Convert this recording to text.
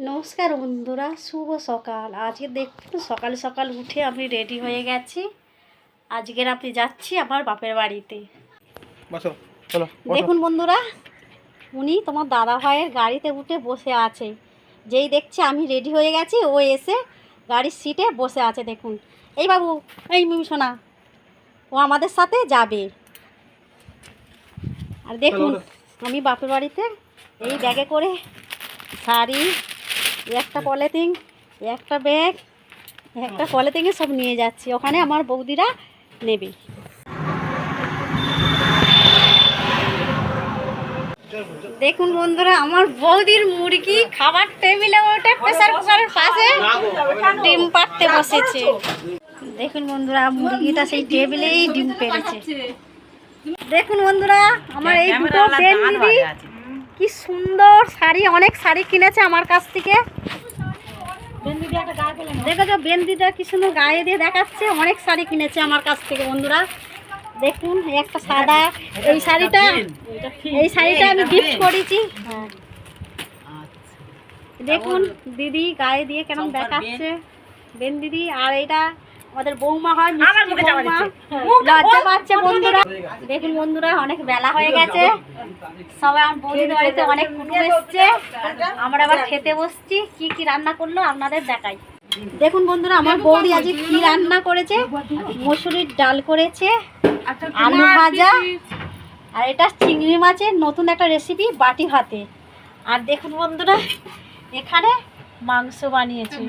নমস্কার বন্ধুরা, শুভ সকাল। আজকে দেখুন সকাল সকাল উঠে আমি রেডি হয়ে গেছি। আজকের আপনি যাচ্ছি আমার বাপের বাড়িতে। দেখুন বন্ধুরা, উনি তোমার দাদা ভাইয়ের গাড়িতে উঠে বসে আছে। যেই দেখছে আমি রেডি হয়ে গেছি, ও এসে গাড়ির সিটে বসে আছে। দেখুন, এই বাবু, এই মিমি সোনা, ও আমাদের সাথে যাবে। আর দেখুন আমি বাপের বাড়িতে এই ব্যাগে করে শাড়ি, একটা পলিথিন, একটা ব্যাগ, একটা পলিথিনে সব নিয়ে যাচ্ছি। ওখানে আমার বৌদিরা নেবে। দেখুন বন্ধুরা, আমার বৌদির মুরগি খাবার টেবিলে ওঠে প্রেসার কুকারের পাশে ডিম পাড়তে বসেছে। দেখুন বন্ধুরা, মুরগিটা সেই টেবিলেই ডিম পেড়েছে। দেখুন বন্ধুরা, আমার এই দুটো বেন দিদি কি সুন্দর শাড়ি, অনেক শাড়ি কিনেছে আমার কাছ থেকে। দেখো বেন্দিটা কি সুন্দর গায়ে দিয়ে দেখাচ্ছে, অনেক শাড়ি কিনেছে আমার কাছ থেকে বন্ধুরা। দেখুন একটা সাদা, এই শাড়িটা আমি গিফট করেছি। হ্যাঁ, দেখুন দিদি গায়ে দিয়ে কেমন দেখাচ্ছে, বেন দিদি। আর এটা আমাদের বৌমা হয়, লজ্জা পাচ্ছে বন্ধুরা। দেখুন বন্ধুরা, অনেক বেলা হয়ে গেছে, সবাই আমার বৌদির বাড়িতে অনেক কুটুম এসছে। আমরা আবার খেতে বসছি। কি কি রান্না করলো আপনাদের দেখাই। দেখুন বন্ধুরা, আমার বৌদি আজ কি রান্না করেছে। মসুরির ডাল করেছে, আলু ভাজা, আর এটা চিংড়ি মাছের নতুন একটা রেসিপি বাটি ভাতে। আর দেখুন বন্ধুরা, এখানে মাংস বানিয়েছে।